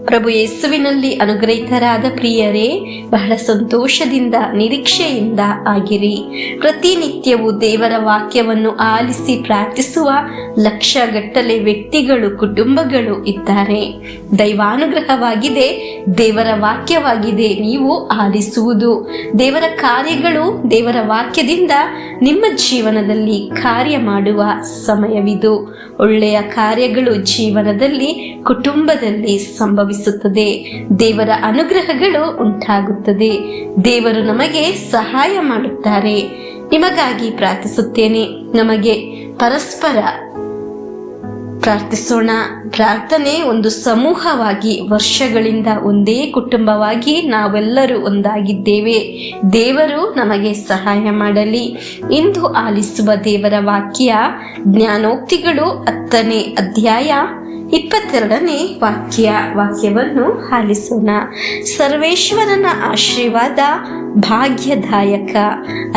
ಪ್ರಭು ಯೇಸುವಿನಲ್ಲಿ ಅನುಗ್ರಹಿತರಾದ ಪ್ರಿಯರೇ, ಬಹಳ ಸಂತೋಷದಿಂದ ನಿರೀಕ್ಷೆಯಿಂದ ಆಗಿರಿ. ಪ್ರತಿನಿತ್ಯವೂ ದೇವರ ವಾಕ್ಯವನ್ನು ಆಲಿಸಿ ಪ್ರಾರ್ಥಿಸುವ ಲಕ್ಷಗಟ್ಟಲೆ ವ್ಯಕ್ತಿಗಳು, ಕುಟುಂಬಗಳು ಇದ್ದಾರೆ. ದೈವಾನುಗ್ರಹವಾಗಿದೆ, ದೇವರ ವಾಕ್ಯವಾಗಿದೆ ನೀವು ಆಲಿಸುವುದು. ದೇವರ ಕಾರ್ಯಗಳು ದೇವರ ವಾಕ್ಯದಿಂದ ನಿಮ್ಮ ಜೀವನದಲ್ಲಿ ಕಾರ್ಯ ಮಾಡುವ ಸಮಯವಿದು. ಒಳ್ಳೆಯ ಕಾರ್ಯಗಳು ಜೀವನದಲ್ಲಿ, ಕುಟುಂಬದಲ್ಲಿ ಸಂಭವಿಸುತ್ತದೆ. ದೇವರ ಅನುಗ್ರಹಗಳು ಉಂಟಾಗುತ್ತದೆ. ದೇವರು ನಮಗೆ ಸಹಾಯ ಮಾಡುತ್ತಾರೆ. ನಿಮಗಾಗಿ ಪ್ರಾರ್ಥಿಸುತ್ತೇನೆ. ನಮಗೆ ಪರಸ್ಪರ ಪ್ರಾರ್ಥಿಸೋಣ. ಪ್ರಾರ್ಥನೆ ಒಂದು ಸಮೂಹವಾಗಿ, ವರ್ಷಗಳಿಂದ ಒಂದೇ ಕುಟುಂಬವಾಗಿ ನಾವೆಲ್ಲರೂ ಒಂದಾಗಿದ್ದೇವೆ. ದೇವರು ನಮಗೆ ಸಹಾಯ ಮಾಡಲಿ. ಇಂದು ಆಲಿಸುವ ದೇವರ ವಾಕ್ಯ ಜ್ಞಾನೋಕ್ತಿಗಳು 10ನೇ ಅಧ್ಯಾಯ 22ನೇ ವಾಕ್ಯವನ್ನು ಆಲಿಸೋಣ. ಸರ್ವೇಶ್ವರನ ಆಶೀರ್ವಾದ ಭಾಗ್ಯದಾಯಕ,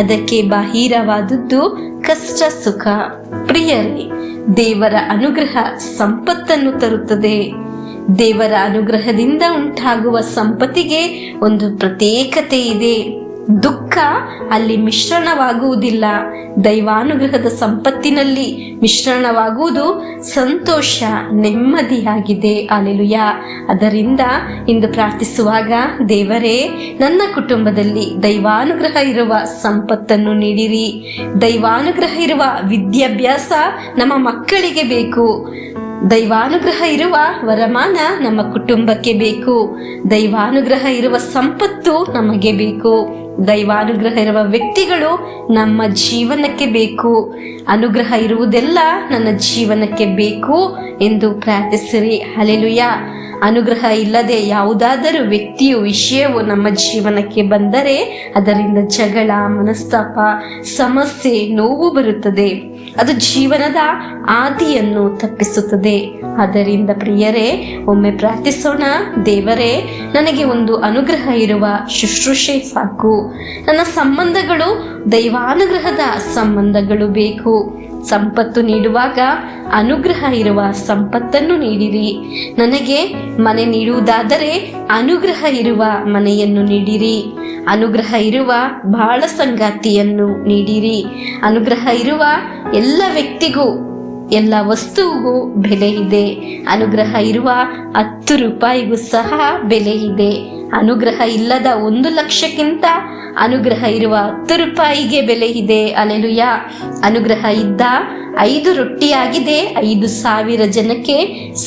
ಅದಕ್ಕೆ ಬಾಹಿರವಾದದ್ದು ಕಷ್ಟ ಸುಖ. ಪ್ರಿಯರೇ, ದೇವರ ಅನುಗ್ರಹ ಸಂಪತ್ತನ್ನು ತರುತ್ತದೆ. ದೇವರ ಅನುಗ್ರಹದಿಂದ ಉಂಟಾಗುವ ಸಂಪತ್ತಿಗೆ ಒಂದು ಪ್ರತ್ಯೇಕತೆ ಇದೆ. ದುಃಖ ಅಲ್ಲಿ ಮಿಶ್ರಣವಾಗುವುದಿಲ್ಲ. ದೈವಾನುಗ್ರಹದ ಸಂಪತ್ತಿನಲ್ಲಿ ಮಿಶ್ರಣವಾಗುವುದು ಸಂತೋಷ, ನೆಮ್ಮದಿಯಾಗಿದೆ. ಹಲ್ಲೆಲೂಯಾ. ಅದರಿಂದ ಇಂದು ಪ್ರಾರ್ಥಿಸುವಾಗ, ದೇವರೇ, ನನ್ನ ಕುಟುಂಬದಲ್ಲಿ ದೈವಾನುಗ್ರಹ ಇರುವ ಸಂಪತ್ತನ್ನು ನೀಡಿರಿ. ದೈವಾನುಗ್ರಹ ಇರುವ ವಿದ್ಯಾಭ್ಯಾಸ ನಮ್ಮ ಮಕ್ಕಳಿಗೆ ಬೇಕು. ದೈವಾನುಗ್ರಹ ಇರುವ ವರಮಾನ ನಮ್ಮ ಕುಟುಂಬಕ್ಕೆ ಬೇಕು. ದೈವಾನುಗ್ರಹ ಇರುವ ಸಂಪತ್ತು ನಮಗೆ ಬೇಕು. ದೈವಾನುಗ್ರಹ ಇರುವ ವ್ಯಕ್ತಿಗಳು ನಮ್ಮ ಜೀವನಕ್ಕೆ ಬೇಕು. ಅನುಗ್ರಹ ಇರುವುದೆಲ್ಲ ನನ್ನ ಜೀವನಕ್ಕೆ ಬೇಕು ಎಂದು ಪ್ರಾರ್ಥಿಸಿರಿ. ಹಲ್ಲೆಲೂಯಾ. ಅನುಗ್ರಹ ಇಲ್ಲದೆ ಯಾವುದಾದರೂ ವ್ಯಕ್ತಿಯು, ವಿಷಯವು ನಮ್ಮ ಜೀವನಕ್ಕೆ ಬಂದರೆ ಅದರಿಂದ ಜಗಳ, ಮನಸ್ತಾಪ, ಸಮಸ್ಯೆ, ನೋವು ಬರುತ್ತದೆ. ಅದು ಜೀವನದ ಆದಿಯನ್ನು ತಪ್ಪಿಸುತ್ತದೆ. ಆದ್ದರಿಂದ ಪ್ರಿಯರೇ, ಒಮ್ಮೆ ಪ್ರಾರ್ಥಿಸೋಣ. ದೇವರೇ, ನನಗೆ ಒಂದು ಅನುಗ್ರಹ ಇರುವ ಶುಶ್ರೂಷೆ ಸಾಕು. ನನ್ನ ಸಂಬಂಧಗಳು ದೈವಾನುಗ್ರಹದ ಸಂಬಂಧಗಳು ಬೇಕು. ಸಂಪತ್ತು ನೀಡುವಾಗ ಅನುಗ್ರಹ ಇರುವ ಸಂಪತ್ತನ್ನು ನೀಡಿರಿ. ನನಗೆ ಮನೆ ನೀಡುವುದಾದರೆ ಅನುಗ್ರಹ ಇರುವ ಮನೆಯನ್ನು ನೀಡಿರಿ. ಅನುಗ್ರಹ ಇರುವ ಬಾಳ ಸಂಗಾತಿಯನ್ನು ನೀಡಿರಿ. ಅನುಗ್ರಹ ಇರುವ ಎಲ್ಲ ವ್ಯಕ್ತಿಗೂ, ಎಲ್ಲ ವಸ್ತುವಿಗೂ ಬೆಲೆ ಇದೆ. ಅನುಗ್ರಹ ಇರುವ 10 ರೂಪಾಯಿಗೂ ಸಹ ಬೆಲೆ ಇದೆ. ಅನುಗ್ರಹ ಇಲ್ಲದ 1 ಲಕ್ಷಕ್ಕಿಂತ ಅನುಗ್ರಹ ಇರುವ 10 ರೂಪಾಯಿಗೆ ಬೆಲೆ ಇದೆ. ಹಲ್ಲೆಲೂಯಾ. ಅನುಗ್ರಹ ಇದ್ದ 5 ರೊಟ್ಟಿಯಾಗಿದೆ 5,000 ಜನಕ್ಕೆ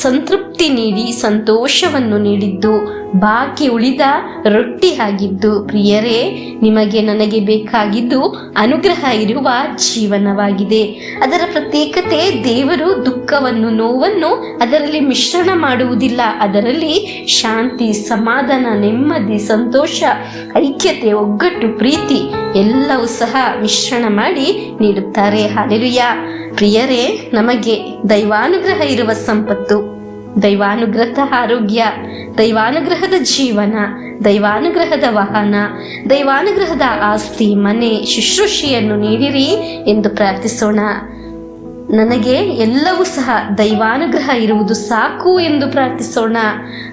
ಸಂತೃಪ್ತಿ ನೀಡಿ ಸಂತೋಷವನ್ನು ನೀಡಿದ್ದು, ಬಾಕಿ ಉಳಿದ ರೊಟ್ಟಿ ಆಗಿದ್ದು. ಪ್ರಿಯರೇ, ನಿಮಗೆ ನನಗೆ ಬೇಕಾಗಿದ್ದು ಅನುಗ್ರಹ ಇರುವ ಜೀವನವಾಗಿದೆ. ಅದರ ಪ್ರತ್ಯೇಕತೆ, ದೇವರು ದುಃಖವನ್ನು, ನೋವನ್ನು ಅದರಲ್ಲಿ ಮಿಶ್ರಣ ಮಾಡುವುದಿಲ್ಲ. ಅದರಲ್ಲಿ ಶಾಂತಿ, ಸಮಾಧಾನ, ನೆಮ್ಮದಿ, ಸಂತೋಷ, ಐಕ್ಯತೆ, ಒಗ್ಗಟ್ಟು, ಪ್ರೀತಿ ಎಲ್ಲವೂ ಸಹ ಮಿಶ್ರಣ ಮಾಡಿ ನೀಡುತ್ತಾರೆ. ಹಲ್ಲೆಲೂಯಾ. ಪ್ರಿಯರೇ, ನಮಗೆ ದೈವಾನುಗ್ರಹ ಇರುವ ಸಂಪತ್ತು, ದೈವಾನುಗ್ರಹದ ಆರೋಗ್ಯ, ದೈವಾನುಗ್ರಹದ ಜೀವನ, ದೈವಾನುಗ್ರಹದ ವಾಹನ, ದೈವಾನುಗ್ರಹದ ಆಸ್ತಿ, ಮನೆ, ಶುಶ್ರೂಷೆಯನ್ನು ನೀಡಿರಿ ಎಂದು ಪ್ರಾರ್ಥಿಸೋಣ. ನನಗೆ ಎಲ್ಲವೂ ಸಹ ದೈವಾನುಗ್ರಹ ಇರುವುದು ಸಾಕು ಎಂದು ಪ್ರಾರ್ಥಿಸೋಣ.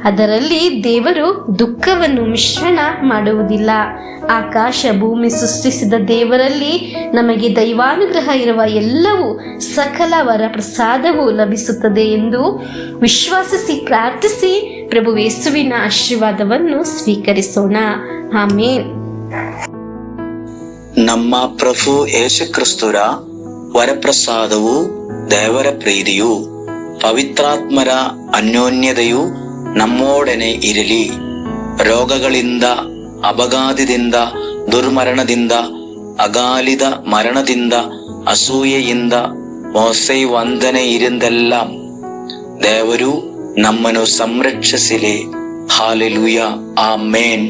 ಅದರಲ್ಲಿ ದೇವರು ದುಃಖವನ್ನು ಮಿಶ್ರಣ ಮಾಡುವುದಿಲ್ಲ. ಆಕಾಶ ಭೂಮಿ ಸೃಷ್ಟಿಸಿದ ದೇವರಲ್ಲಿ ನಮಗೆ ದೈವಾನುಗ್ರಹ ಇರುವ ಎಲ್ಲವೂ, ಸಕಲ ವರ ಪ್ರಸಾದವೂ ಲಭಿಸುತ್ತದೆ ಎಂದು ವಿಶ್ವಾಸಿಸಿ ಪ್ರಾರ್ಥಿಸಿ ಪ್ರಭು ಯೇಸುವಿನ ಆಶೀರ್ವಾದವನ್ನು ಸ್ವೀಕರಿಸೋಣ. ಆಮೇನ್. ನಮ್ಮ ಪ್ರಭು ಯೇಸು ಕ್ರಿಸ್ತರ ವರಪ್ರಸಾದವು, ದೇವರ ಪ್ರೀತಿಯು, ಪವಿತ್ರಾತ್ಮರ ಅನ್ಯೋನ್ಯತೆಯು ನಮ್ಮೊಡನೆ ಇರಲಿ. ರೋಗಗಳಿಂದ, ಅಪಘಾತದಿಂದ, ದುರ್ಮರಣದಿಂದ, ಅಗಾಲಿದ ಮರಣದಿಂದ, ಅಸೂಯೆಯಿಂದ, ಮೋಸೆ ವಂದನೆ ಇರಿಂದೆല്ലാം ದೇವರು ನಮ್ಮನ್ನು ಸಂರಕ್ಷಿಸಲಿ. ಹಾಲೆಲೂಯಾ. ಆಮೇನ್.